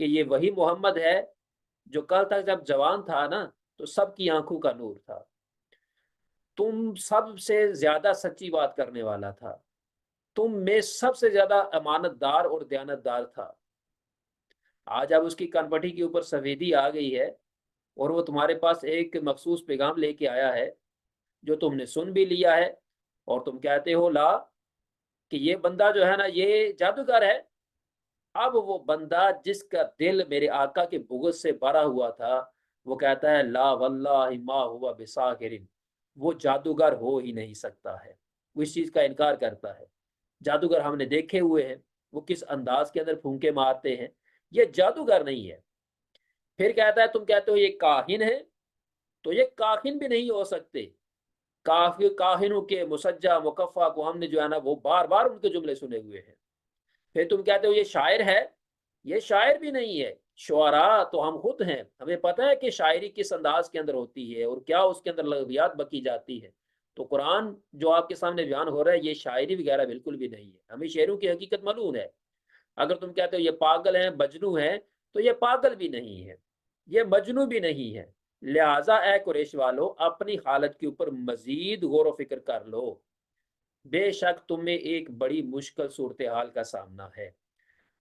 کہ یہ وہی محمد ہے جو کل تک جب جوان تھا نا تو سب کی آنکھوں کا نور تھا، تم سب سے زیادہ سچی بات کرنے والا تھا، تم میں سب سے زیادہ امانت دار اور دیانت دار تھا۔ آج اب اس کی کنپٹی کے اوپر سفیدی آ گئی ہے اور وہ تمہارے پاس ایک مخصوص پیغام لے کے آیا ہے جو تم نے سن بھی لیا ہے، اور تم کہتے ہو لا کہ یہ بندہ جو ہے نا یہ جادوگر ہے۔ اب وہ بندہ جس کا دل میرے آقا کے بغض سے بھرا ہوا تھا وہ کہتا ہے لا واللہ ما ہوا بساحر، وہ جادوگر ہو ہی نہیں سکتا ہے، وہ اس چیز کا انکار کرتا ہے۔ جادوگر ہم نے دیکھے ہوئے ہیں، وہ کس انداز کے اندر پھونکے مارتے ہیں، یہ جادوگر نہیں ہے۔ پھر کہتا ہے تم کہتے ہو یہ کاہن ہے، تو یہ کاہن بھی نہیں ہو سکتے۔ کاہنوں کے مسجع مکفہ کو ہم نے جو ہے نا وہ بار بار ان کے جملے سنے ہوئے ہیں۔ پھر تم کہتے ہو یہ شاعر ہے، یہ شاعر بھی نہیں ہے، شعراء تو ہم خود ہیں، ہمیں پتہ ہے کہ شاعری کس انداز کے اندر ہوتی ہے اور کیا اس کے اندر لغویات بکی جاتی ہے۔ تو قرآن جو آپ کے سامنے بیان ہو رہا ہے یہ شاعری وغیرہ بالکل بھی نہیں ہے، ہمیں شعروں کی حقیقت معلوم ہے۔ اگر تم کہتے ہو یہ پاگل ہیں، مجنوں ہیں، تو یہ پاگل بھی نہیں ہے، یہ مجنوں بھی نہیں ہے۔ لہٰذا اے قریش والو اپنی حالت کے اوپر مزید غور و فکر کر لو، بے شک تمہیں ایک بڑی مشکل صورتحال کا سامنا ہے۔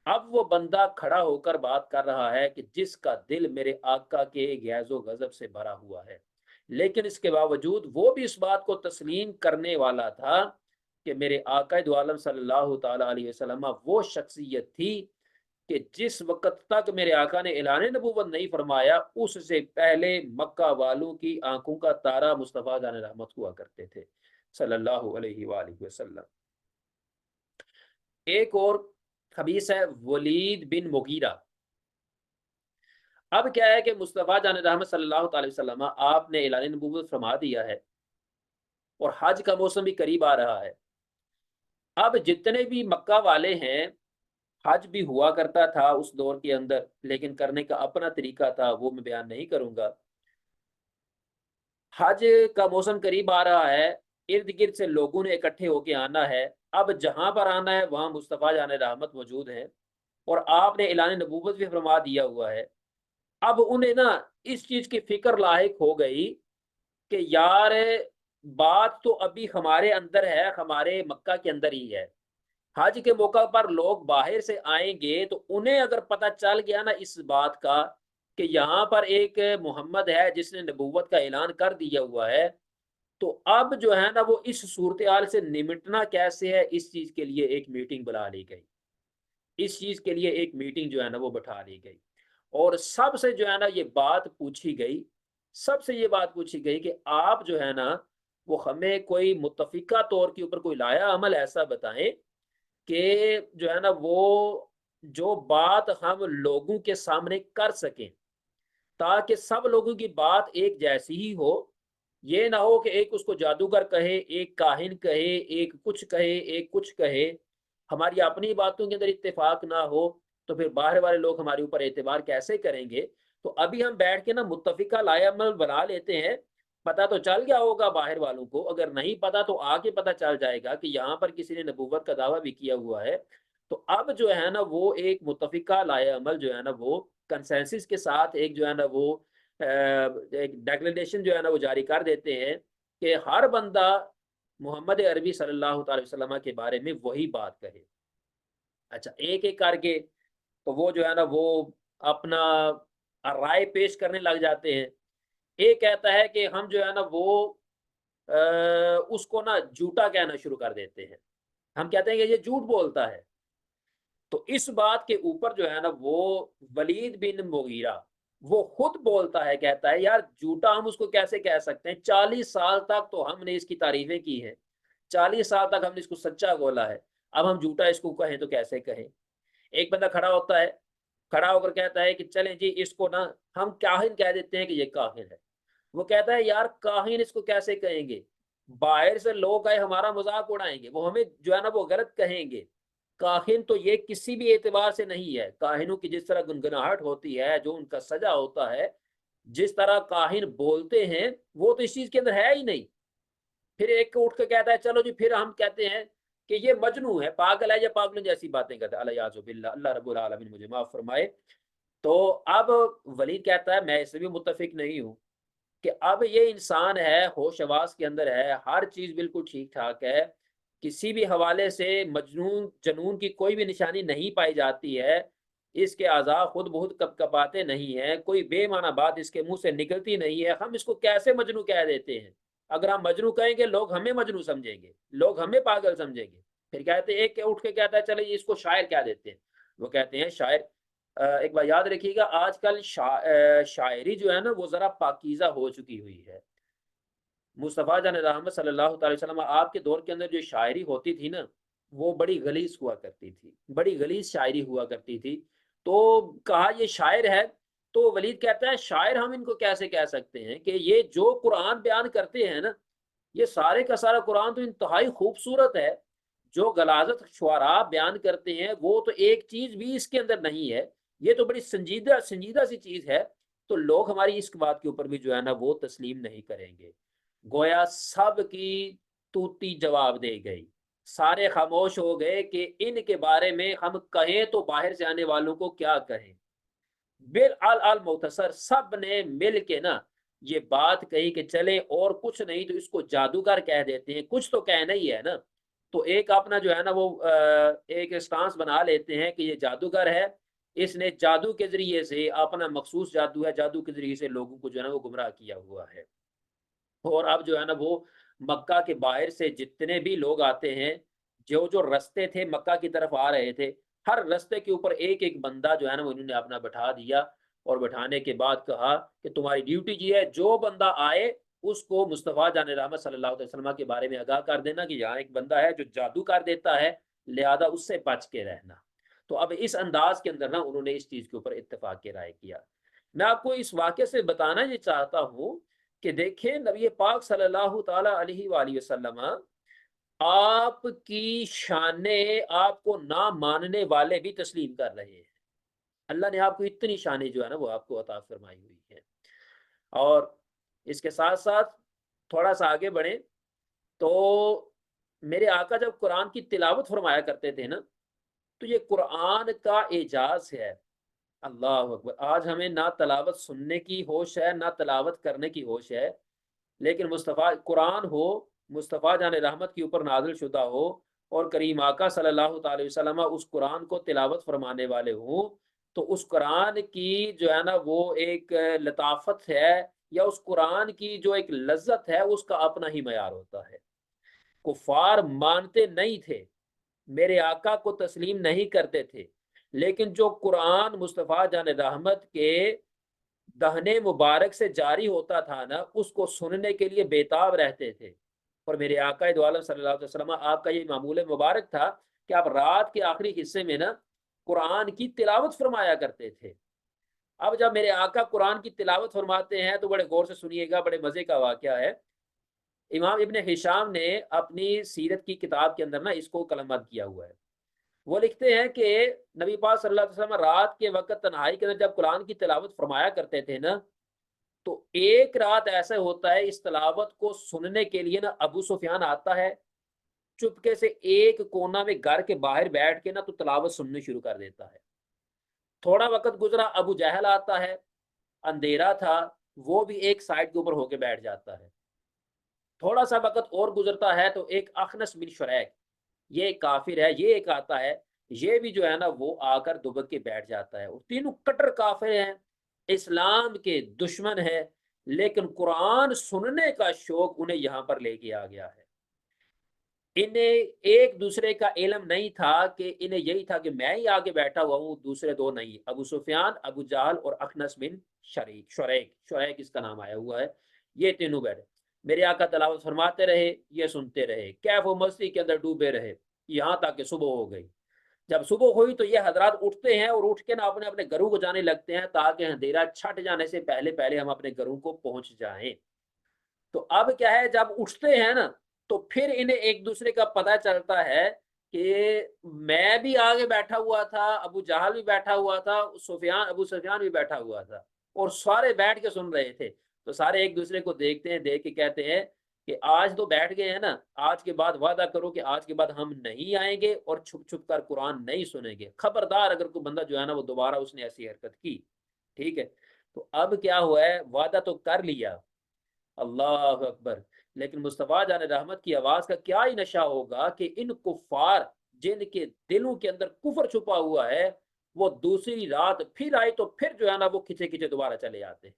اب وہ بندہ کھڑا ہو کر بات کر رہا ہے کہ جس کا دل میرے آقا کے غیظ و غضب سے بھرا ہوا ہے، لیکن اس کے باوجود وہ بھی اس بات کو تسلیم کرنے والا تھا کہ میرے آقا دو عالم صلی اللہ تعالی علیہ وسلم وہ شخصیت تھی کہ جس وقت تک میرے آقا نے اعلان نبوت نہیں فرمایا اس سے پہلے مکہ والوں کی آنکھوں کا تارا مصطفیٰ جان رحمت ہوا کرتے تھے صلی اللہ علیہ وآلہ وسلم۔ ایک اور حدیث ہے ولید بن مغیرہ۔ اب کیا ہے کہ مصطفیٰ جان رحمت صلی اللہ تعالی وسلم آپ نے اعلان نبوت فرما دیا ہے اور حج کا موسم بھی قریب آ رہا ہے۔ اب جتنے بھی مکہ والے ہیں، حج بھی ہوا کرتا تھا اس دور کے اندر، لیکن کرنے کا اپنا طریقہ تھا، وہ میں بیان نہیں کروں گا۔ حج کا موسم قریب آ رہا ہے، ارد گرد سے لوگوں نے اکٹھے ہو کے آنا ہے۔ اب جہاں پر آنا ہے وہاں مصطفیٰ جان رحمت موجود ہیں اور آپ نے اعلان نبوت بھی فرما دیا ہوا ہے۔ اب انہیں نا اس چیز کی فکر لاحق ہو گئی کہ یار بات تو ابھی ہمارے اندر ہے، ہمارے مکہ کے اندر ہی ہے، حج کے موقع پر لوگ باہر سے آئیں گے تو انہیں اگر پتہ چل گیا نا اس بات کا کہ یہاں پر ایک محمد ہے جس نے نبوت کا اعلان کر دیا ہوا ہے، تو اب جو ہے نا وہ اس صورتحال سے نمٹنا کیسے ہے، اس چیز کے لیے ایک میٹنگ بلا لی گئی، اس چیز کے لیے ایک میٹنگ جو ہے نا وہ بٹھا لی گئی اور سب سے جو ہے نا یہ بات پوچھی گئی، سب سے یہ بات پوچھی گئی کہ آپ جو ہے نا وہ ہمیں کوئی متفقہ طور کے اوپر کوئی لایا عمل ایسا بتائیں کہ جو ہے نا وہ جو بات ہم لوگوں کے سامنے کر سکیں تاکہ سب لوگوں کی بات ایک جیسی ہی ہو، یہ نہ ہو کہ ایک اس کو جادوگر کہے، ایک کاہن کہے، ایک کچھ کہے، ایک کچھ کہے، ہماری اپنی باتوں کے اندر اتفاق نہ ہو تو پھر باہر والے لوگ ہمارے اوپر اعتبار کیسے کریں گے۔ تو ابھی ہم بیٹھ کے نا متفقہ لائحہ عمل بنا لیتے ہیں، پتہ تو چل گیا ہوگا باہر والوں کو، اگر نہیں پتہ تو آگے پتہ چل جائے گا کہ یہاں پر کسی نے نبوت کا دعویٰ بھی کیا ہوا ہے۔ تو اب جو ہے نا وہ ایک متفقہ لائحہ عمل جو ہے نا وہ کنسنسس کے ساتھ ایک جو ہے نا وہ ایک ڈیکلریشن جو ہے نا وہ جاری کر دیتے ہیں کہ ہر بندہ محمد عربی صلی اللہ تعالی وسلم کے بارے میں وہی بات کہے۔ اچھا ایک ایک کر کے تو وہ جو ہے نا وہ اپنا رائے پیش کرنے لگ جاتے ہیں۔ ایک کہتا ہے کہ ہم جو ہے نا وہ اس کو نا جھوٹا کہنا شروع کر دیتے ہیں، ہم کہتے ہیں کہ یہ جھوٹ بولتا ہے۔ تو اس بات کے اوپر جو ہے نا وہ ولید بن مغیرہ وہ خود بولتا ہے، کہتا ہے یار جھوٹا ہم اس کو کیسے کہہ سکتے ہیں، 40 سال تک تو ہم نے اس کی تعریفیں کی ہیں، 40 سال تک ہم نے اس کو سچا بولا ہے، اب ہم جھوٹا اس کو کہیں تو کیسے کہیں۔ ایک بندہ کھڑا ہوتا ہے، کھڑا ہو کر کہتا ہے کہ چلیں جی اس کو نا ہم کاہن کہہ دیتے ہیں کہ یہ کاہن ہے۔ وہ کہتا ہے یار کاہن اس کو کیسے کہیں گے، باہر سے لوگ آئے ہمارا مذاق اڑائیں گے، وہ ہمیں جو ہے نا وہ غلط کہیں گے، کاہن تو یہ کسی بھی اعتبار سے نہیں ہے۔ کاہنوں کی جس طرح گنگناہٹ ہوتی ہے، جو ان کا سجا ہوتا ہے، جس طرح کاہن بولتے ہیں وہ تو اس چیز کے اندر ہے ہی نہیں۔ پھر ایک اٹھ کے کہتا ہے چلو جی پھر ہم کہتے ہیں کہ یہ مجنوں ہے، پاگل ہے، یا پاگلوں جیسی باتیں کرتا ہے، الیاذ باللہ، اللہ رب العالمین مجھے معاف فرمائے۔ تو اب ولید کہتا ہے میں اس سے بھی متفق نہیں ہوں کہ اب یہ انسان ہے، ہوش حواس کے اندر ہے، ہر چیز بالکل ٹھیک ٹھاک ہے، کسی بھی حوالے سے مجنون جنون کی کوئی بھی نشانی نہیں پائی جاتی ہے، اس کے اعضاء خود بہت کپ کپاتے نہیں ہیں، کوئی بے معنی بات اس کے منہ سے نکلتی نہیں ہے، ہم اس کو کیسے مجنون کہہ دیتے ہیں؟ اگر ہم مجنون کہیں گے لوگ ہمیں مجنون سمجھیں گے، لوگ ہمیں پاگل سمجھیں گے۔ پھر کہتے ہیں ایک اٹھ کے کہتا ہے چلے اس کو شاعر کہہ دیتے ہیں۔ وہ کہتے ہیں شاعر، ایک بات یاد رکھیے گا، آج کل شاعری جو ہے نا وہ ذرا پاکیزہ ہو چکی ہوئی ہے۔ مصطفیٰ جان رحمت صلی اللہ تعالی وسلم آپ کے دور کے اندر جو شاعری ہوتی تھی نا وہ بڑی غلیظ ہوا کرتی تھی، بڑی غلیظ شاعری ہوا کرتی تھی۔ تو کہا یہ شاعر ہے، تو ولید کہتا ہے شاعر ہم ان کو کیسے کہہ سکتے ہیں کہ یہ جو قرآن بیان کرتے ہیں نا، یہ سارے کا سارا قرآن تو انتہائی خوبصورت ہے، جو غلاظت شعراء بیان کرتے ہیں وہ تو ایک چیز بھی اس کے اندر نہیں ہے، یہ تو بڑی سنجیدہ سنجیدہ سی چیز ہے۔ تو لوگ ہماری اس بات کے اوپر بھی جو ہے نا وہ تسلیم نہیں کریں گے۔ گویا سب کی توتی جواب دے گئی، سارے خاموش ہو گئے کہ ان کے بارے میں ہم کہیں تو باہر سے آنے والوں کو کیا کہیں۔ بالآل سب نے مل کے نا یہ بات کہی کہ چلے اور کچھ نہیں تو اس کو جادوگر کہہ دیتے ہیں، کچھ تو کہنا ہی ہے نا۔ تو ایک اپنا جو ہے نا وہ ایک اسٹانس بنا لیتے ہیں کہ یہ جادوگر ہے، اس نے جادو کے ذریعے سے اپنا مخصوص جادو ہے، جادو کے ذریعے سے لوگوں کو جو ہے نا وہ گمراہ کیا ہوا ہے۔ اور اب جو ہے نا وہ مکہ کے باہر سے جتنے بھی لوگ آتے ہیں، جو جو رستے تھے مکہ کی طرف آ رہے تھے، ہر رستے کے اوپر ایک ایک بندہ جو ہے نا وہ انہوں نے اپنا بٹھا دیا، اور بٹھانے کے بعد کہا کہ تمہاری ڈیوٹی یہ ہے جو بندہ آئے اس کو مصطفیٰ جان رحمت صلی اللہ علیہ وسلم کے بارے میں آگاہ کر دینا کہ یہاں ایک بندہ ہے جو جادو کر دیتا ہے، لہذا اس سے بچ کے رہنا۔ تو اب اس انداز کے اندر نا انہوں نے اس چیز کے اوپر اتفاق کی رائے کیا۔ میں آپ کو اس واقعے سے بتانا یہ چاہتا ہوں کہ دیکھیں نبی پاک صلی اللہ تعالی علیہ وآلہ وسلم آپ کی شان آپ کو نہ ماننے والے بھی تسلیم کر رہے ہیں۔ اللہ نے آپ کو اتنی شانیں جو ہے نا وہ آپ کو عطا فرمائی ہوئی ہے۔ اور اس کے ساتھ ساتھ تھوڑا سا آگے بڑھیں تو میرے آقا جب قرآن کی تلاوت فرمایا کرتے تھے نا تو یہ قرآن کا اعجاز ہے۔ اللہ اکبر، آج ہمیں نہ تلاوت سننے کی ہوش ہے نہ تلاوت کرنے کی ہوش ہے، لیکن مصطفیٰ قرآن ہو، مصطفیٰ جان رحمت کے اوپر نازل شدہ ہو، اور کریم آقا صلی اللہ تعالی وسلم اس قرآن کو تلاوت فرمانے والے ہوں، تو اس قرآن کی جو ہے نا وہ ایک لطافت ہے، یا اس قرآن کی جو ایک لذت ہے اس کا اپنا ہی معیار ہوتا ہے۔ کفار مانتے نہیں تھے، میرے آقا کو تسلیم نہیں کرتے تھے، لیکن جو قرآن مصطفیٰ جان رحمت کے دہنے مبارک سے جاری ہوتا تھا نا اس کو سننے کے لیے بےتاب رہتے تھے۔ اور میرے آقا دو عالم صلی اللہ علیہ وسلم آپ کا یہ معمول مبارک تھا کہ آپ رات کے آخری حصے میں نا قرآن کی تلاوت فرمایا کرتے تھے۔ اب جب میرے آقا قرآن کی تلاوت فرماتے ہیں تو بڑے غور سے سنیے گا، بڑے مزے کا واقعہ ہے۔ امام ابن ہشام نے اپنی سیرت کی کتاب کے اندر نا اس کو قلم بند کیا ہوا ہے۔ وہ لکھتے ہیں کہ نبی پاک صلی اللہ علیہ وسلم رات کے وقت تنہائی کے اندر جب قرآن کی تلاوت فرمایا کرتے تھے نا تو ایک رات ایسا ہوتا ہے اس تلاوت کو سننے کے لیے نا ابو سفیان آتا ہے، چپکے سے ایک کونا میں گھر کے باہر بیٹھ کے نا تو تلاوت سننے شروع کر دیتا ہے۔ تھوڑا وقت گزرا، ابو جہل آتا ہے، اندھیرا تھا، وہ بھی ایک سائڈ کے اوپر ہو کے بیٹھ جاتا ہے۔ تھوڑا سا وقت اور گزرتا ہے تو ایک اخنس بن شریک، یہ ایک کافر ہے، یہ ایک آتا ہے، یہ بھی جو ہے نا وہ آ کر دبک کے بیٹھ جاتا ہے۔ اور تینوں کٹر کافر ہیں، اسلام کے دشمن ہیں، لیکن قرآن سننے کا شوق انہیں یہاں پر لے کے آ گیا ہے۔ انہیں ایک دوسرے کا علم نہیں تھا کہ انہیں یہی تھا کہ میں ہی آگے بیٹھا ہوا ہوں، دوسرے دو نہیں، ابو سفیان، ابو جہل اور اخنس بن شریک اس کا نام آیا ہوا ہے، یہ تینوں بیٹھے۔ میرے آقا تلاوت فرماتے رہے، یہ سنتے رہے، کیف و مستی کے اندر ڈوبے رہے، یہاں تک کہ صبح ہو گئی۔ جب صبح ہوئی تو یہ حضرات اٹھتے ہیں اور اٹھ کے نا اپنے اپنے گھروں کو جانے لگتے ہیں تاکہ اندھیرا چھٹ جانے سے پہلے پہلے ہم اپنے گھروں کو پہنچ جائیں۔ تو اب کیا ہے، جب اٹھتے ہیں نا تو پھر انہیں ایک دوسرے کا پتہ چلتا ہے کہ میں بھی آگے بیٹھا ہوا تھا، ابو جہل بھی بیٹھا ہوا تھا، ابو سفیان بھی بیٹھا ہوا تھا، اور سارے بیٹھ کے سن رہے تھے۔ تو سارے ایک دوسرے کو دیکھتے ہیں، دیکھ کے کہتے ہیں کہ آج تو بیٹھ گئے ہیں نا، آج کے بعد وعدہ کرو کہ آج کے بعد ہم نہیں آئیں گے اور چھپ چھپ کر قرآن نہیں سنیں گے، خبردار اگر کوئی بندہ جو ہے نا وہ دوبارہ اس نے ایسی حرکت کی، ٹھیک ہے۔ تو اب کیا ہوا ہے، وعدہ تو کر لیا، اللہ اکبر، لیکن مصطفیٰ جان رحمت کی آواز کا کیا ہی نشہ ہوگا کہ ان کفار جن کے دلوں کے اندر کفر چھپا ہوا ہے، وہ دوسری رات پھر آئی تو پھر جو ہے نا وہ کھچے کھچے دوبارہ چلے آتے ہیں،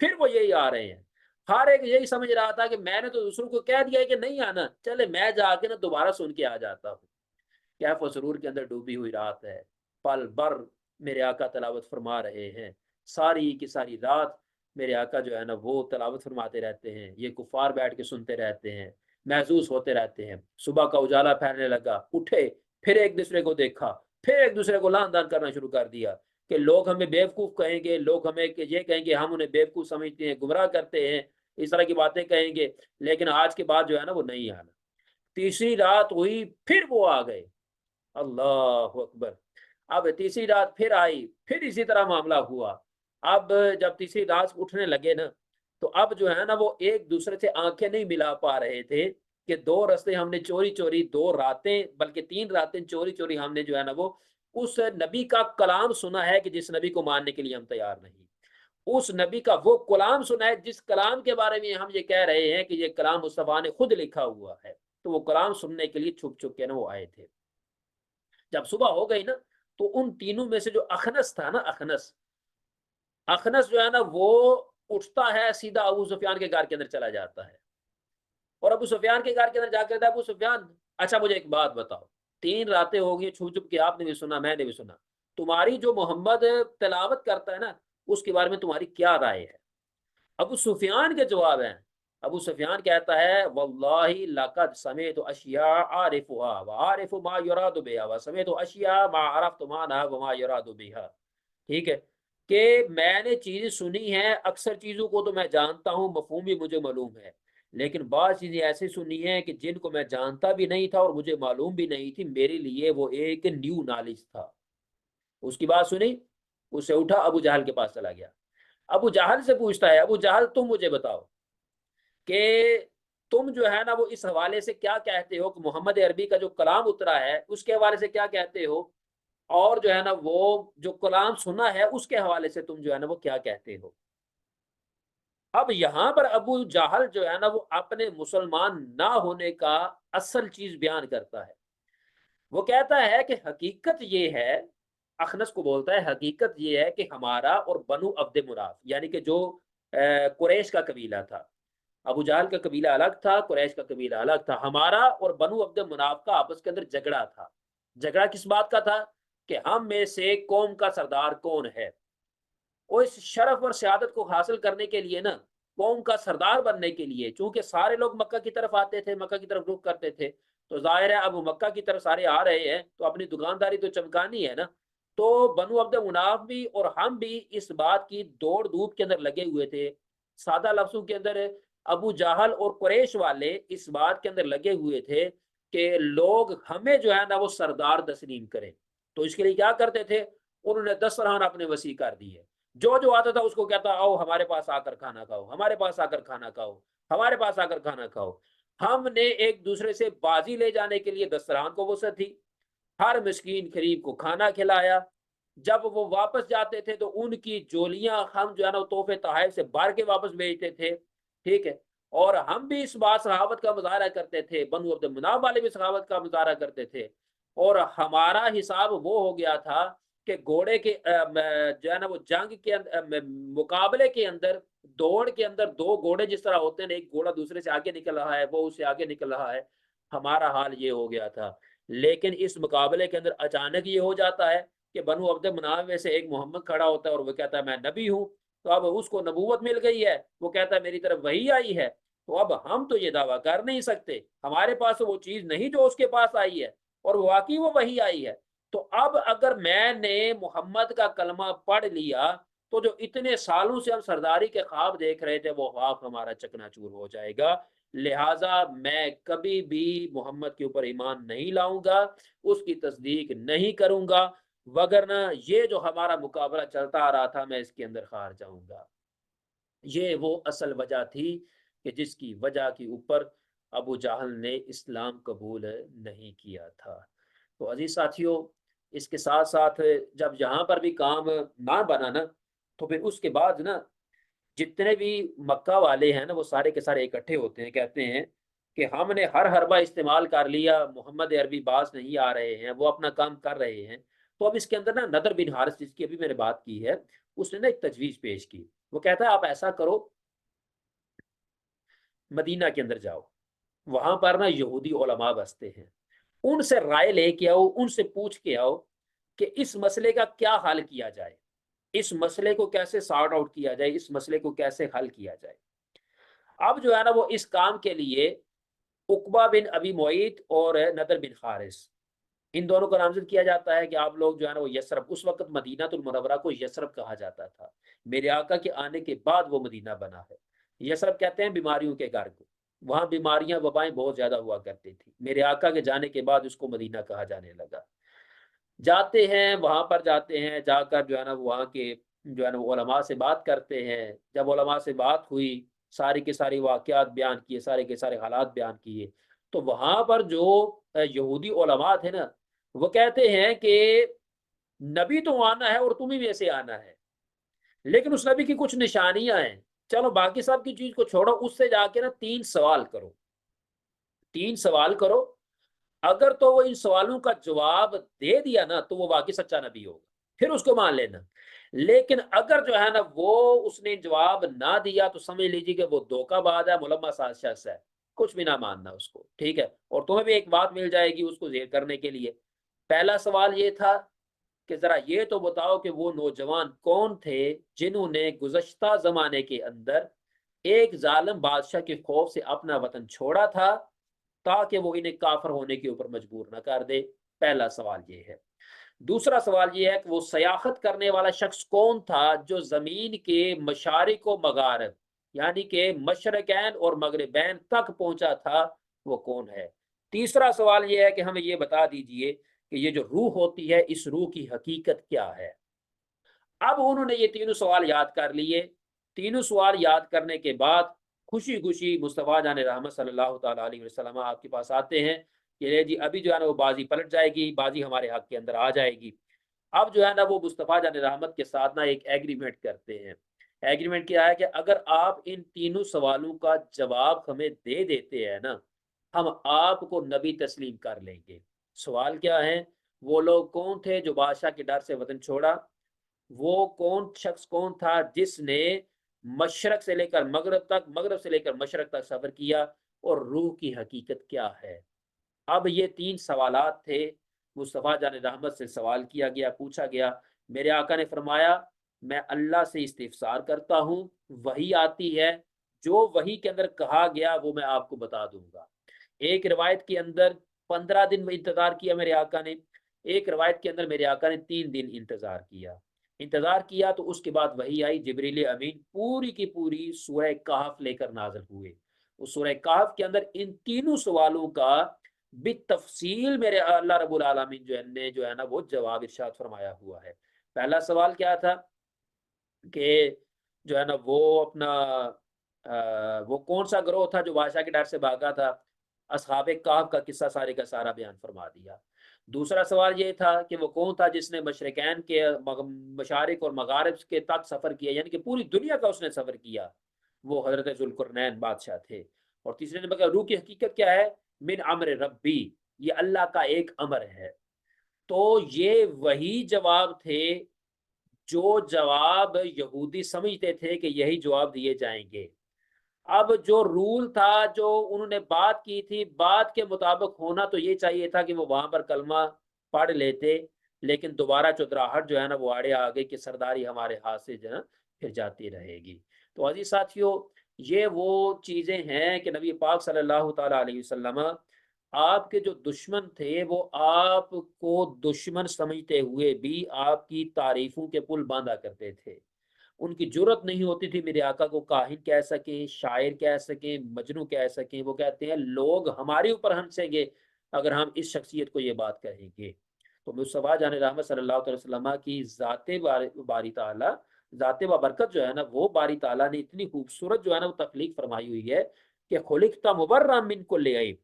پھر وہ یہی آ رہے ہیں۔ ہر ایک یہی سمجھ رہا تھا کہ میں نے تو دوسروں کو کہہ دیا ہے کہ نہیں آنا، چلے میں جا کے نا دوبارہ سن کے آ جاتا ہوں۔ کیف و سرور کے اندر ڈوبی ہوئی رات ہے، پل بر میرے آقا تلاوت فرما رہے ہیں، ساری کی ساری رات میرے آقا جو ہے نا وہ تلاوت فرماتے رہتے ہیں، یہ کفار بیٹھ کے سنتے رہتے ہیں، محظوظ ہوتے رہتے ہیں۔ صبح کا اجالا پھیلنے لگا، اٹھے، پھر ایک دوسرے کو دیکھا، پھر ایک دوسرے کو لعن طعن کرنا شروع کر دیا کہ لوگ ہمیں بیوقوف کہیں گے، لوگ ہمیں یہ کہیں گے ہم انہیں بیوقوف سمجھتے ہیں، گمراہ کرتے ہیں، اس طرح کی باتیں کہیں گے، لیکن آج کے بعد جو ہے نا وہ نہیں آنا۔ تیسری رات ہوئی، پھر وہ آ گئے، اللہ اکبر۔ اب تیسری رات پھر آئی، پھر اسی طرح معاملہ ہوا۔ اب جب تیسری رات اٹھنے لگے نا تو اب جو ہے نا وہ ایک دوسرے سے آنکھیں نہیں ملا پا رہے تھے کہ دو راستے ہم نے چوری چوری، دو راتیں بلکہ 3 راتیں چوری چوری ہم نے جو ہے نا وہ اس نبی کا کلام سنا ہے کہ جس نبی کو ماننے کے لیے ہم تیار نہیں، اس نبی کا وہ کلام سنا ہے جس کلام کے بارے میں ہم یہ کہہ رہے ہیں کہ یہ کلام مصطفیٰ نے خود لکھا ہوا ہے۔ تو وہ کلام سننے کے لیے چھپ چھپ کے نا وہ آئے تھے۔ جب صبح ہو گئی نا تو ان تینوں میں سے جو اخنس تھا نا، اخنس جو ہے نا وہ اٹھتا ہے، سیدھا ابو سفیان کے گھر کے اندر چلا جاتا ہے، اور ابو سفیان کے گھر کے اندر جا کے کہتا ہے ابو سفیان اچھا مجھے ایک بات بتاؤ، 3 راتیں ہو گئی چھپ چھپ کے، آپ نے بھی سنا میں نے بھی سنا، تمہاری جو محمد تلاوت کرتا ہے نا اس کے بارے میں تمہاری کیا رائے ہے؟ ابو سفیان کے جواب ہیں، ابو سفیان کہتا ہے واللہ لقد سمعت اشیاء عارفها وعارف ما يراد بها وسمعت اشیاء ما عرفت معناها وما يراد بها، ٹھیک ہے، کہ میں نے چیزیں سنی ہیں، اکثر چیزوں کو تو میں جانتا ہوں، مفہوم بھی مجھے معلوم ہے، لیکن بعض چیزیں ایسی سنی ہیں کہ جن کو میں جانتا بھی نہیں تھا اور مجھے معلوم بھی نہیں تھی، میرے لیے وہ ایک نیو نالج تھا۔ اس کی بات سنی، اس سے اٹھا ابو جہل کے پاس چلا گیا، ابو جہل سے پوچھتا ہے ابو جہل تم مجھے بتاؤ کہ تم جو ہے نا وہ اس حوالے سے کیا کہتے ہو کہ محمد عربی کا جو کلام اترا ہے اس کے حوالے سے کیا کہتے ہو، اور جو ہے نا وہ جو کلام سنا ہے اس کے حوالے سے تم جو ہے نا وہ کیا کہتے ہو۔ اب یہاں پر ابو جہل جو ہے نا وہ اپنے مسلمان نہ ہونے کا اصل چیز بیان کرتا ہے، وہ کہتا ہے کہ حقیقت یہ ہے، اخنس کو بولتا ہے حقیقت یہ ہے کہ ہمارا اور بنو عبد مناف یعنی کہ جو قریش کا قبیلہ تھا، ابو جہل کا قبیلہ الگ تھا، قریش کا قبیلہ الگ تھا، ہمارا اور بنو عبد مناف کا آپس کے اندر جھگڑا تھا۔ جھگڑا کس بات کا تھا کہ ہم میں سے قوم کا سردار کون ہے، وہ اس شرف اور سعادت کو حاصل کرنے کے لیے نا، قوم کا سردار بننے کے لیے، چونکہ سارے لوگ مکہ کی طرف آتے تھے، مکہ کی طرف رخ کرتے تھے، تو ظاہر ہے اب مکہ کی طرف سارے آ رہے ہیں تو اپنی دکانداری تو چمکانی ہے نا، تو بنو عبد مناف بھی اور ہم بھی اس بات کی دوڑ دھوپ کے اندر لگے ہوئے تھے، سادہ لفظوں کے اندر ابو جہل اور قریش والے اس بات کے اندر لگے ہوئے تھے کہ لوگ ہمیں جو ہے نا وہ سردار تسلیم کریں، تو اس کے لیے کیا کرتے تھے، انہوں نے دسترخوان اپنے وسیع کر دیے، جو آتا تھا اس کو کہتا آؤ ہمارے پاس آ کر کھانا کھاؤ، ہمارے پاس آ کر کھانا کھاؤ، ہمارے پاس آ کر کھانا کھاؤ۔ ہم نے ایک دوسرے سے بازی لے جانے کے لیے دسترخوان کو وسعت تھی، ہر مسکین غریب کو کھانا کھلایا، جب وہ واپس جاتے تھے تو ان کی جولیاں ہم جو ہے نا تحفے تحائف سے بھر کے واپس بھیجتے تھے، ٹھیک ہے، اور ہم بھی اس بات سخاوت کا مظاہرہ کرتے تھے، بنو عبد مناف والے بھی سخاوت کا مظاہرہ کرتے تھے، اور ہمارا حساب وہ ہو گیا تھا کہ گھوڑے کے جو ہے نا وہ جنگ کے مقابلے کے اندر، دوڑ کے اندر 2 گھوڑے جس طرح ہوتے ہیں، ایک گھوڑا دوسرے سے آگے نکل رہا ہے، وہ اس سے آگے نکل رہا ہے، ہمارا حال یہ ہو گیا تھا۔ لیکن اس مقابلے کے اندر اچانک یہ ہو جاتا ہے کہ بنو عبد مناف میں سے ایک محمد کھڑا ہوتا ہے اور وہ کہتا ہے میں نبی ہوں، تو اب اس کو نبوت مل گئی ہے، وہ کہتا ہے میری طرف وحی آئی ہے، تو اب ہم تو یہ دعویٰ کر نہیں سکتے، ہمارے پاس وہ چیز نہیں جو اس کے پاس آئی ہے، اور واقعی وہ وحی آئی ہے، تو اب اگر میں نے محمد کا کلمہ پڑھ لیا تو جو اتنے سالوں سے ہم سرداری کے خواب دیکھ رہے تھے وہ خواب ہمارا چکنا چور ہو جائے گا، لہٰذا میں کبھی بھی محمد کے اوپر ایمان نہیں لاؤں گا، اس کی تصدیق نہیں کروں گا، وگرنہ یہ جو ہمارا مقابلہ چلتا آ رہا تھا میں اس کے اندر ہار جاؤں گا۔ یہ وہ اصل وجہ تھی کہ جس کی وجہ کے اوپر ابو جہل نے اسلام قبول نہیں کیا تھا۔ تو عزیز ساتھیوں، اس کے ساتھ ساتھ جب یہاں پر بھی کام نہ بنا نا، تو پھر اس کے بعد نا جتنے بھی مکہ والے ہیں نا وہ سارے کے سارے اکٹھے ہوتے ہیں، کہتے ہیں کہ ہم نے ہر حربہ استعمال کر لیا، محمد عربی باز نہیں آ رہے ہیں، وہ اپنا کام کر رہے ہیں۔ تو اب اس کے اندر نا نضر بن حارث، جس کی ابھی میں نے بات کی ہے، اس نے نا ایک تجویز پیش کی۔ وہ کہتا ہے آپ ایسا کرو، مدینہ کے اندر جاؤ، وہاں پر نا یہودی علماء بستے ہیں، ان سے رائے لے کے آؤ، ان سے پوچھ کے آؤ کہ اس مسئلے کا کیا حل کیا جائے، اس مسئلے کو کیسے سارٹ آؤٹ کیا جائے، اس مسئلے کو کیسے حل کیا جائے۔ اب جو ہے نا وہ اس کام کے لیے عقبہ بن ابی معیط اور نضر بن حارث، ان دونوں کو نامزد کیا جاتا ہے کہ آپ لوگ جو ہے نا وہ یثرب، اس وقت مدینہ المنورہ کو یثرب کہا جاتا تھا، میرے آقا کے آنے کے بعد وہ مدینہ بنا ہے۔ یثرب کہتے ہیں بیماریوں کے گھر کو، وہاں بیماریاں وبائیں بہت زیادہ ہوا کرتی تھی، میرے آقا کے جانے کے بعد اس کو مدینہ کہا جانے لگا۔ جاتے ہیں وہاں پر، جاتے ہیں جا کر جو ہے نا وہاں کے جو ہے نا وہ علماء سے بات کرتے ہیں۔ جب علماء سے بات ہوئی، ساری کے ساری واقعات بیان کیے، سارے کے سارے حالات بیان کیے، تو وہاں پر جو یہودی علماء تھے نا وہ کہتے ہیں کہ نبی تو آنا ہے اور تمہیں بھی ایسے آنا ہے، لیکن اس نبی کی کچھ نشانیاں ہیں، چلو باقی سب کی چیز کو چھوڑو، اس سے جا کے نا 3 سوال کرو، 3 سوال کرو، اگر تو وہ ان سوالوں کا جواب دے دیا نا تو وہ واقعی سچا نبی ہوگا، پھر اس کو مان لینا۔ لیکن اگر جو ہے نا وہ اس نے جواب نہ دیا تو سمجھ لیجیے کہ وہ دھوکہ باز ہے، ملمس شخص ہے، کچھ بھی نہ ماننا اس کو، ٹھیک ہے؟ اور تمہیں بھی ایک بات مل جائے گی اس کو زیر کرنے کے لیے۔ پہلا سوال یہ تھا کہ ذرا یہ تو بتاؤ کہ وہ نوجوان کون تھے جنہوں نے گزشتہ زمانے کے اندر ایک ظالم بادشاہ کے خوف سے اپنا وطن چھوڑا تھا تاکہ وہ انہیں کافر ہونے کے اوپر مجبور نہ کر دے۔ پہلا سوال یہ ہے۔ دوسرا سوال یہ ہے کہ وہ سیاحت کرنے والا شخص کون تھا جو زمین کے مشارق و مغارب، یعنی کہ مشرقین اور مغربین تک پہنچا تھا، وہ کون ہے؟ تیسرا سوال یہ ہے کہ ہمیں یہ بتا دیجئے کہ یہ جو روح ہوتی ہے، اس روح کی حقیقت کیا ہے؟ اب انہوں نے یہ تینوں سوال یاد کر لیے۔ تینوں سوال یاد کرنے کے بعد خوشی خوشی مصطفیٰ جان رحمت صلی اللہ تعالیٰ علیہ وسلم آپ کے پاس آتے ہیں کہ جی ابھی جو ہے نا وہ بازی پلٹ جائے گی، بازی ہمارے حق کے اندر آ جائے گی۔ اب جو ہے نا وہ مصطفیٰ جان رحمت کے ساتھ نا ایک ایگریمنٹ کرتے ہیں۔ ایگریمنٹ کیا ہے کہ اگر آپ ان تینوں سوالوں کا جواب ہمیں دے دیتے ہیں نا، ہم آپ کو نبی تسلیم کر لیں گے۔ سوال کیا ہے؟ وہ لوگ کون تھے جو بادشاہ کے ڈر سے وطن چھوڑا؟ وہ شخص کون تھا جس نے مشرق سے لے کر مغرب تک، مغرب سے لے کر مشرق تک سفر کیا؟ اور روح کی حقیقت کیا ہے؟ اب یہ 3 سوالات تھے، مصطفیٰ جان رحمت سے سوال کیا گیا، پوچھا گیا۔ میرے آقا نے فرمایا میں اللہ سے استفسار کرتا ہوں، وحی آتی ہے، جو وحی کے اندر کہا گیا وہ میں آپ کو بتا دوں گا۔ ایک روایت کے اندر 15 دن انتظار کیا میرے آقا نے، ایک روایت کے اندر میرے آقا نے 3 دن انتظار کیا تو اس کے بعد وحی آئی، جبریل امین پوری کی پوری سورہ کہف لے کر نازل ہوئے۔ اس سورہ کہف کے اندر ان تینوں سوالوں کا بالتفصیل میرے اللہ رب العالمین جو ہے نا وہ جواب ارشاد فرمایا ہوا ہے۔ پہلا سوال کیا تھا کہ جو ہے نا وہ اپنا وہ کون سا گروہ تھا جو بادشاہ کے ڈر سے بھاگا تھا؟ اصحاب کہف کا قصہ سارے کا سارا بیان فرما دیا۔ دوسرا سوال یہ تھا کہ وہ کون تھا جس نے مشرقین کے، مشارق اور مغارب کے تک سفر کیا، یعنی کہ پوری دنیا کا اس نے سفر کیا، وہ حضرت ذوالقرنین بادشاہ تھے۔ اور تیسرے نمبر کا روح کی حقیقت کیا ہے؟ من امر ربی، یہ اللہ کا ایک امر ہے۔ تو یہ وہی جواب تھے جو جواب یہودی سمجھتے تھے کہ یہی جواب دیے جائیں گے۔ اب جو رول تھا، جو انہوں نے بات کی تھی، بات کے مطابق ہونا تو یہ چاہیے تھا کہ وہ وہاں پر کلمہ پڑھ لیتے، لیکن دوبارہ چودراہٹ جو ہے نا وہ آڑے آ گئی کہ سرداری ہمارے ہاتھ سے جو ہے نا پھر جاتی رہے گی۔ تو عزیز ساتھیوں، یہ وہ چیزیں ہیں کہ نبی پاک صلی اللہ تعالیٰ علیہ وسلم آپ کے جو دشمن تھے وہ آپ کو دشمن سمجھتے ہوئے بھی آپ کی تعریفوں کے پل باندھا کرتے تھے۔ ان کی جرت نہیں ہوتی تھی میرے آقا کو کاہن کہہ سکیں، شاعر کہہ سکیں، مجنوں کہہ سکیں۔ وہ کہتے ہیں لوگ ہمارے اوپر ہنسیں گے اگر ہم اس شخصیت کو یہ بات کہیں گے۔ تو مصطفیٰ جان رحمت صلی اللہ علیہ وسلم کی ذات باری تعالی ذات بابرکت جو ہے نا وہ باری تعالیٰ نے اتنی خوبصورت جو ہے نا وہ تخلیق فرمائی ہوئی ہے کہ خلقت مبرأ من کل عیب،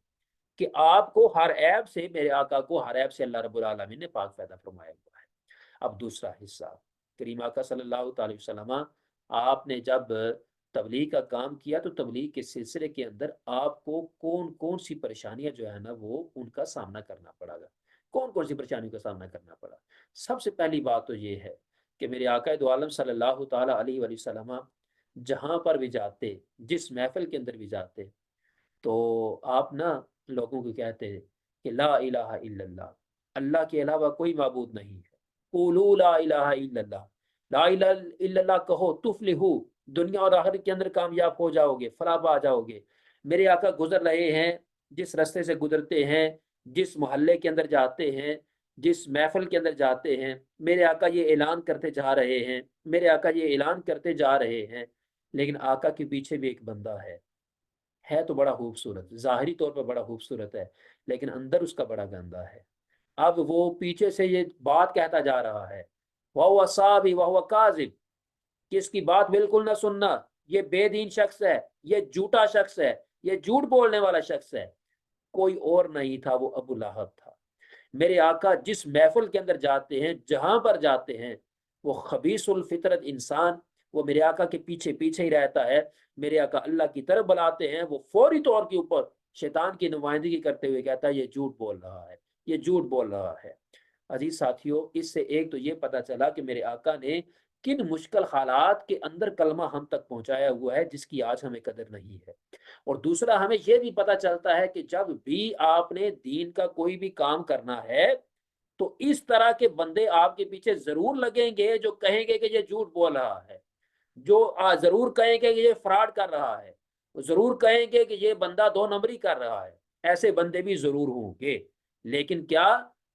کہ آپ کو ہر عیب سے، میرے آقا کو ہر عیب سے اللہ رب العالمین نے پاک پیدا فرمایا ہوا ہے۔ اب دوسرا حصہ، کریم آقا صلی اللہ تعالی وسلم، آپ نے جب تبلیغ کا کام کیا تو تبلیغ کے سلسلے کے اندر آپ کو کون کون سی پریشانیاں جو ہے نا وہ ان کا سامنا کرنا پڑا گا، کون کون سی پریشانیوں کا سامنا کرنا پڑا۔ سب سے پہلی بات تو یہ ہے کہ میرے آقا دو عالم صلی اللہ تعالی علیہ وآلہ وسلم جہاں پر بھی جاتے، جس محفل کے اندر بھی جاتے، تو آپ نا لوگوں کو کہتے ہیں کہ لا الہ الا اللہ، اللہ کے علاوہ کوئی معبود نہیں ہے، قولوا لا الہ الا اللہ، لا الہ الا اللہ کہو تفلحو، دنیا اور آخرت کے اندر کامیاب ہو جاؤ گے، فلاح پا جاؤ گے۔ میرے آقا گزر رہے ہیں، جس رستے سے گزرتے ہیں، جس محلے کے اندر جاتے ہیں، جس محفل کے اندر جاتے ہیں، میرے آقا یہ اعلان کرتے جا رہے ہیں، میرے آقا یہ اعلان کرتے جا رہے ہیں، لیکن آقا کے پیچھے بھی ایک بندہ ہے تو بڑا خوبصورت، ظاہری طور پر بڑا خوبصورت ہے، لیکن اندر اس کا بڑا گندا ہے۔ اب وہ پیچھے سے یہ بات کہتا جا رہا ہے، وَهُوَ صَابِي وَهُوَ كَاذِب، کہ اس کی بات بالکل نہ سننا، یہ بے دین شخص ہے، یہ جھوٹا شخص ہے، یہ جھوٹ بولنے والا شخص ہے۔ کوئی اور نہیں تھا، وہ ابو لہب تھا۔ میرے آقا جس محفل کے اندر جاتے ہیں، جہاں پر جاتے ہیں، وہ خبیث الفطرت انسان وہ میرے آقا کے پیچھے پیچھے ہی رہتا ہے۔ میرے آقا اللہ کی طرف بلاتے ہیں، وہ فوری طور کے اوپر شیطان کی نمائندگی کرتے ہوئے کہتا ہے یہ جھوٹ بول رہا ہے، یہ جھوٹ بول رہا ہے۔ عزیز ساتھیوں، اس سے ایک تو یہ پتا چلا کہ میرے آقا نے کن مشکل حالات کے اندر کلمہ ہم تک پہنچایا ہوا ہے جس کی آج ہمیں قدر نہیں ہے۔ اور دوسرا ہمیں یہ بھی پتا چلتا ہے کہ جب بھی آپ نے دین کا کوئی بھی کام کرنا ہے تو اس طرح کے بندے آپ کے پیچھے ضرور لگیں گے جو کہیں گے کہ یہ جھوٹ بول رہا ہے، جو ضرور کہیں گے کہ یہ فراڈ کر رہا ہے، ضرور کہیں گے کہ یہ بندہ دو نمبری کر رہا ہے، ایسے بندے بھی ضرور ہوں گے۔ لیکن کیا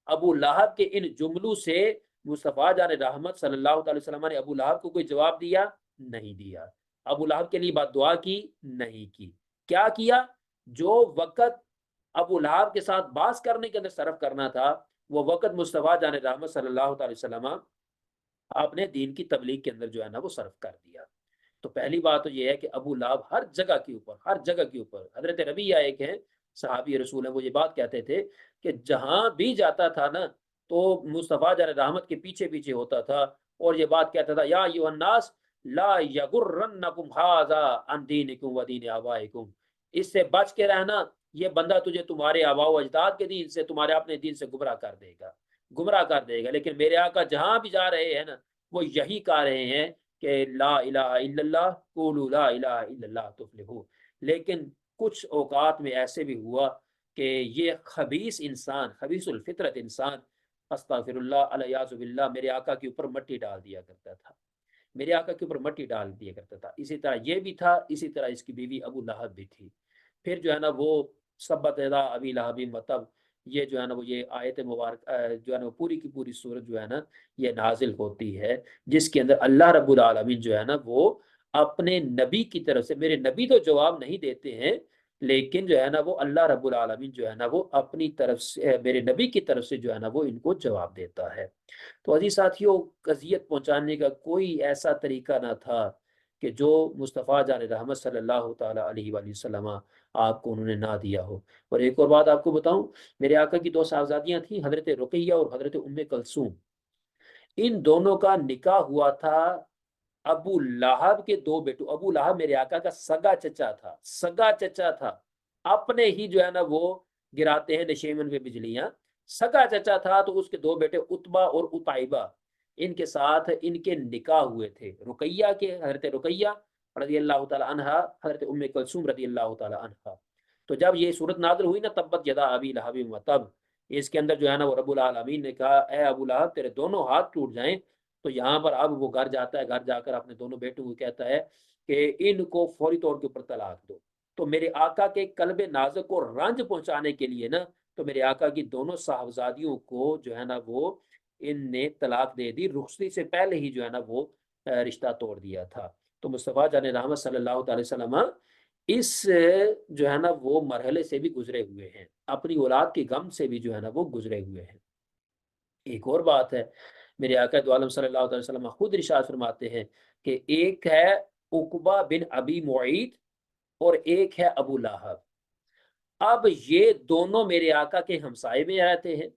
ابو لہب کے ان جملوں سے مصطفیٰ جان رحمت صلی اللہ علیہ وسلم نے ابو لہب کو کوئی جواب دیا؟ نہیں دیا۔ ابو لہب کے لیے بات دعا کی؟ نہیں کی۔ کیا کیا؟ جو وقت ابو لہب کے ساتھ بات کرنے کے اندر صرف کرنا تھا، وہ وقت مصطفیٰ جان رحمت صلی اللہ علیہ وسلم آپ نے دین کی تبلیغ کے اندر جو ہے نا وہ صرف کر دیا۔ تو پہلی بات تو یہ ہے کہ ابو لہب ہر جگہ کے اوپر، ہر جگہ کے اوپر، حضرت ربیعہ ایک ہیں صحابی رسول ہیں، وہ یہ بات کہتے تھے کہ جہاں بھی جاتا تھا نا تو مصطفیٰ جان رحمت کے پیچھے پیچھے ہوتا تھا اور یہ بات کہتا تھا یا ایھا الناس لا یغرنکم ھذا عن دینکم و دین آبائکم، اس سے بچ کے رہنا، یہ بندہ تجھے تمہارے آباء و اجداد کے دین سے، تمہارے اپنے دین سے گمراہ کر دے گا، گمراہ کر دے گا۔ لیکن میرے آقا جہاں بھی جا رہے ہیں نا وہ یہی کہہ رہے ہیں کہ لا الہ الا اللہ، قولوا لا الہ الا اللہ تفلحوا۔ لیکن کچھ اوقات میں ایسے بھی ہوا کہ یہ خبیث انسان، خبیث الفطرت انسان، استغفر اللہ الیاذ باللہ، میرے آقا کے اوپر مٹی ڈال دیا کرتا تھا، میرے آقا کے اوپر مٹی ڈال دیا کرتا تھا۔ اسی طرح یہ بھی تھا، اسی طرح اس کی بیوی ابو لہب بھی تھی۔ پھر جو ہے نا وہ سبت یدا ابی لہب وتب، یہ جو ہے نا وہ یہ آیت مبارک جو ہے نا پوری کی پوری صورت جو ہے نا یہ نازل ہوتی ہے، جس کے اندر اللہ رب العالمین جو ہے نا وہ اپنے نبی کی طرف سے، میرے نبی تو جواب نہیں دیتے ہیں لیکن جو ہے نا وہ اللہ رب العالمین جو ہے نا وہ اپنی طرف سے، میرے نبی کی طرف سے جو ہے نا وہ ان کو جواب دیتا ہے۔ تو عزیز ساتھیوں، اذیت پہنچانے کا کوئی ایسا طریقہ نہ تھا کہ جو مصطفیٰ جان رحمت صلی اللہ تعالی علیہ وآلہ وسلم آپ کو انہوں نے نہ دیا ہو۔ اور ایک اور بات آپ کو بتاؤں، میرے آقا کی دو صاحبزادیاں تھیں، حضرت رقیہ اور حضرت ام کلثوم، ان دونوں کا نکاح ہوا تھا ابو لہب کے دو بیٹوں۔ ابو لہب میرے آقا کا سگا چچا تھا، سگا چچا تھا، اپنے ہی جو ہے نا وہ گراتے ہیں نشیمن پہ بجلیاں، سگا چچا تھا۔ تو اس کے دو بیٹے عتبہ اور عتیبہ، ان کے ساتھ ان کے نکاح ہوئے تھے، رقیہ کے، حضرت رقیہ رضی اللہ تعالی عنہا، حضرت ام کلثوم رضی اللہ تعالی عنہا۔ تو جب یہ صورت نازل ہوئی نا تبت یدا ابی لہب وتب، اس کے اندر جو ہے نا وہ رب العالمین نے کہا اے ابو لہب تیرے دونوں ہاتھ ٹوٹ جائیں، تو یہاں پر اب وہ گھر جاتا ہے، گھر جا کر اپنے دونوں بیٹوں کو کہتا ہے کہ ان کو فوری طور کے اوپر طلاق دو۔ تو میرے آقا کے قلب نازک کو رنج پہنچانے کے لیے نا تو میرے آقا کی دونوں صاحبزادیوں کو جو ہے نا وہ ان نے طلاق دے دی، رخصتی سے پہلے ہی جو ہے نا وہ رشتہ توڑ دیا تھا۔ تو مصطفیٰ جان رحمت صلی اللہ تعالی وسلم اس جو ہے نا وہ مرحلے سے بھی گزرے ہوئے ہیں، اپنی اولاد کے غم سے بھی جو ہے نا وہ گزرے ہوئے ہیں۔ ایک اور بات ہے، میرے آقا دو عالم صلی اللہ علیہ وسلم خود ارشاد فرماتے ہیں کہ ایک ہے عقبہ بن ابی معیط اور ایک ہے ابو لہب۔ اب یہ دونوں میرے آقا کے ہمسائے میں رہتے ہیں،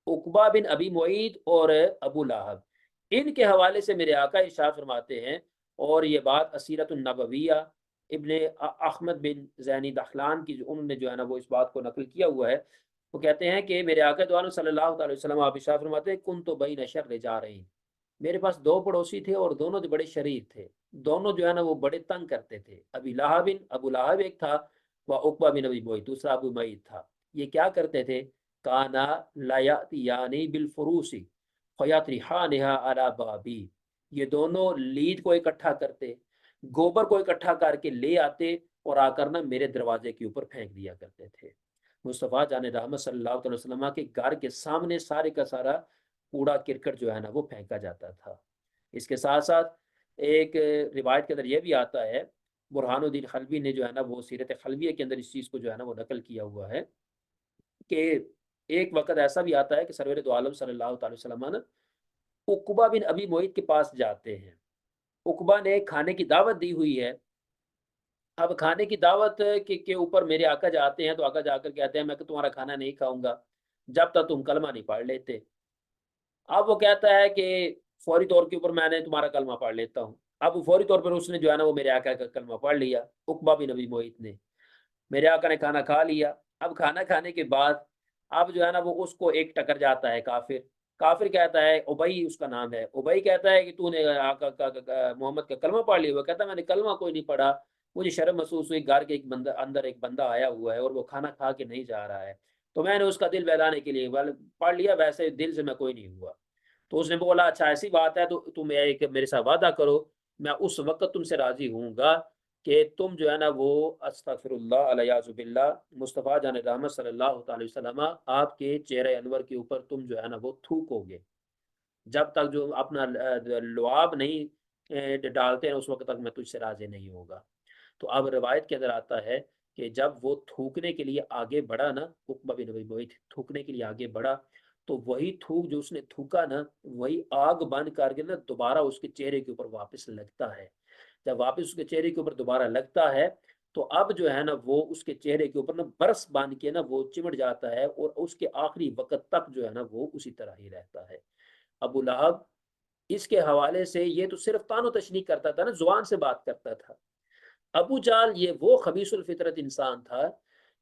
عقبہ بن ابی معیط اور ابو لہب۔ ان کے حوالے سے میرے آقا ارشاد فرماتے ہیں، اور یہ بات اسیرت النبویہ ابن احمد بن زینی دخلان کی انہوں نے جو ہے نا وہ اس بات کو نقل کیا ہوا ہے۔ وہ کہتے ہیں کہ میرے آقا دو عالم صلی اللہ علیہ وسلم آپ ارشاد فرماتے ہیں کن تو بین شر جا رہی، میرے پاس دو پڑوسی تھے اور دونوں بڑے شریر تھے، دونوں جو ہے نا وہ بڑے تنگ کرتے تھے۔ ابو لہب ایک تھا، وہ عقبہ بن ابی معیط دوسرا ابو معیط تھا۔ یہ کیا کرتے تھے؟ کانا لا یاتیانی بالفروس فیطرحانھا علی بابی، یہ دونوں لید کو اکٹھا کرتے، گوبر کو اکٹھا کر کے لے آتے اور آ کر نا میرے دروازے کے اوپر پھینک دیا کرتے تھے۔ مصطفیٰ جان رحمت صلی اللہ علیہ وسلم کے گھر کے سامنے سارے کا سارا کوڑا کرکٹ جو ہے نا وہ پھینکا جاتا تھا۔ اس کے ساتھ ساتھ ایک روایت کے اندر یہ بھی آتا ہے، برہان الدین خلوی نے جو ہے نا وہ سیرت خلویہ کے اندر اس چیز کو جو ہے نا وہ نقل کیا ہوا ہے کہ ایک وقت ایسا بھی آتا ہے کہ سرور دو عالم صلی اللہ علیہ وسلم نا عقبہ بن ابی معیط کے پاس جاتے ہیں۔ عقبہ نے کھانے کی دعوت دی ہوئی ہے، اب کھانے کی دعوت کے اوپر میرے آقا جاتے ہیں تو آقا جا کر کہتے ہیں میں تمہارا کھانا نہیں کھاؤں گا جب تک تم کلمہ نہیں پڑھ لیتے۔ اب وہ کہتا ہے کہ فوری طور کے اوپر میں نے تمہارا کلمہ پڑھ لیتا ہوں۔ اب فوری طور پر اس نے جو ہے نا وہ میرے آقا کا کلمہ پڑھ لیا، عقبہ بن ابی معیط نے۔ میرے آقا نے کھانا کھا لیا۔ اب کھانا کھانے کے بعد اب جو ہے نا وہ اس کو ایک ٹکر جاتا ہے کافر۔ کافر کہتا ہے، ابئی اس کا نام ہے، ابئی کہتا ہے کہ تو نے آقا کا محمد کا کلمہ پڑھ لیا؟ وہ کہتا ہے میں نے کلمہ کوئی نہیں پڑھا، مجھے شرم محسوس ہوئی، گھر کے ایک بندہ اندر ایک بندہ آیا ہوا ہے اور وہ کھانا کھا کے نہیں جا رہا ہے، تو میں نے اس کا دل بہلانے کے لیے پڑھ لیا، ویسے دل سے میں کوئی نہیں ہوا۔ تو اس نے بولا اچھا ایسی بات ہے تو تم ایک میرے ساتھ وعدہ کرو، میں اس وقت تم سے راضی ہوں گا کہ تم جو ہے نا وہ استغفر اللہ علیہ باللہ مصطفیٰ جان رحمت صلی اللہ علیہ وسلم آپ کے چہرے انور کے اوپر تم جو ہے نا وہ تھوکو گے، جب تک جو اپنا لعاب نہیں ڈالتے ہیں اس وقت تک میں تجھ سے راضی نہیں ہوگا۔ تو اب روایت کے اندر آتا ہے کہ جب وہ تھوکنے کے لیے آگے بڑھا نا، عقبہ بن ابی معیط تھوکنے کے لیے آگے بڑھا تو وہی تھوک جو اس نے تھوکا نا وہی آگ بند کر کے نا دوبارہ اس کے چہرے کے اوپر واپس لگتا ہے۔ جب واپس اس کے چہرے کے اوپر دوبارہ لگتا ہے تو اب جو ہے نا وہ اس کے چہرے کے اوپر نا برس باندھ کے نا وہ چمٹ جاتا ہے اور اس کے آخری وقت تک جو ہے نا وہ اسی طرح ہی رہتا ہے۔ ابو لہب اس کے حوالے سے یہ تو صرف تان و تشنیع کرتا تھا نا، زبان سے بات کرتا تھا۔ ابو جال یہ وہ خبیث الفطرت انسان تھا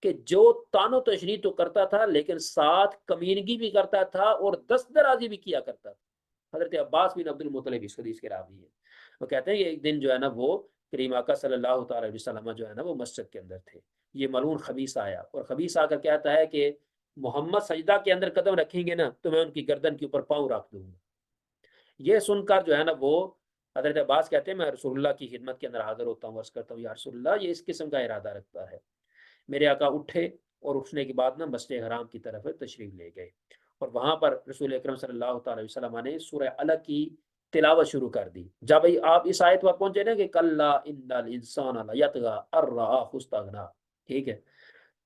کہ جو تان و تشنیع تو کرتا تھا لیکن ساتھ کمینگی بھی کرتا تھا اور دست درازی بھی کیا کرتا تھا۔ حضرت عباس بن عبد المطلب اس حدیث کے راوی ہیں، وہ کہتے ہیں کہ ایک دن جو ہے نا وہ کریم آقا صلی اللہ تعالی علیہ وسلم جو ہے نا وہ مسجد کے اندر تھے، یہ ملعون خبیث آیا اور خبیث آ کر کہتا ہے کہ محمد سجدہ کے اندر قدم رکھیں گے نا تو میں ان کی گردن کے اوپر پاؤں رکھ دوں گا۔ یہ سن کر جو ہے نا وہ حضرت عباس کہتے ہیں میں رسول اللہ کی خدمت کے اندر حاضر ہوتا ہوں، عرض کرتا ہوں یا رسول اللہ یہ اس قسم کا ارادہ رکھتا ہے۔ میرے آقا اٹھے اور اٹھنے کے بعد نا مسجد حرام کی طرف تشریف لے گئے اور وہاں پر رسول اکرم صلی اللہ تعالی وسلم نے سورہ الگ کی تلاوت شروع کر دی۔ جب آپ اس آیت پر پہنچے نا کہ کلا ان الانسان لیطغی ان رآہ استغنی، ٹھیک ہے،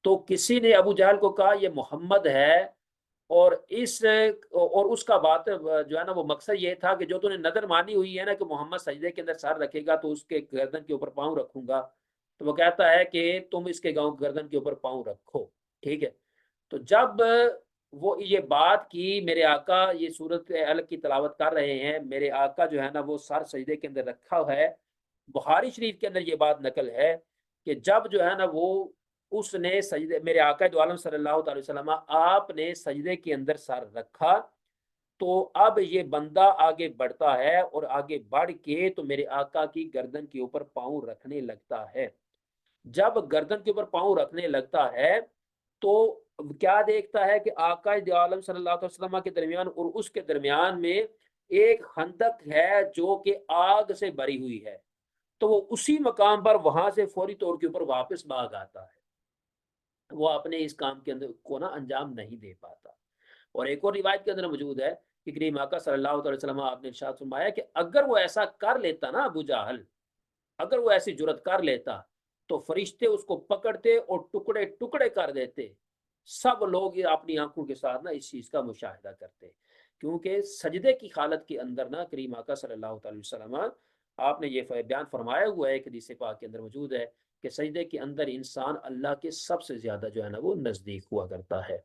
تو کسی نے ابو جہل کو کہا یہ محمد ہے، اور اس کا بات جو ہے نا وہ مقصد یہ تھا کہ جو تو نے نظر مانی ہوئی ہے نا کہ محمد سجدے کے اندر سر رکھے گا تو اس کے گردن کے اوپر پاؤں رکھوں گا، تو وہ کہتا ہے کہ تم اس کے گردن کے اوپر پاؤں رکھو، ٹھیک ہے۔ تو جب وہ یہ بات کی، میرے آقا یہ سورت الگ کی تلاوت کر رہے ہیں، میرے آقا جو ہے نا وہ سر سجدے کے اندر رکھا ہے۔ بخاری شریف کے اندر یہ بات نقل ہے کہ جب جو ہے نا وہ اس نے سجدے میرے آقا دو عالم صلی اللہ علیہ وسلم آپ نے سجدے کے اندر سر رکھا تو اب یہ بندہ آگے بڑھتا ہے اور آگے بڑھ کے تو میرے آقا کی گردن کے اوپر پاؤں رکھنے لگتا ہے۔ جب گردن کے اوپر پاؤں رکھنے لگتا ہے تو کیا دیکھتا ہے کہ آقا دو عالم صلی اللہ علیہ وسلم کے درمیان اور اس کے درمیان میں ایک خندق ہے جو کہ آگ سے بھری ہوئی ہے، تو وہ اسی مقام پر وہاں سے فوری طور کے اوپر واپس بھاگ آتا ہے، وہ اپنے اس کام کے اندر کو نا انجام نہیں دے پاتا۔ اور ایک اور روایت کے اندر موجود ہے کہ کریم آقا صلی اللہ علیہ وسلم آپ نے ارشاد فرمایا کہ اگر وہ ایسا کر لیتا نا ابو جہل، اگر وہ ایسی جرت کر لیتا تو فرشتے اس کو پکڑتے اور ٹکڑے ٹکڑے کر دیتے۔ سب لوگ اپنی آنکھوں کے ساتھ نا اس چیز کا مشاہدہ کرتے کیونکہ سجدے کی حالت کے اندر نا کریم آقا صلی اللہ تعالی وسلم آپ نے یہ بیان فرمایا ہوا ہے، ایک حدیث پاک کے اندر موجود ہے کہ سجدے کے اندر انسان اللہ کے سب سے زیادہ جو ہے نا وہ نزدیک ہوا کرتا ہے۔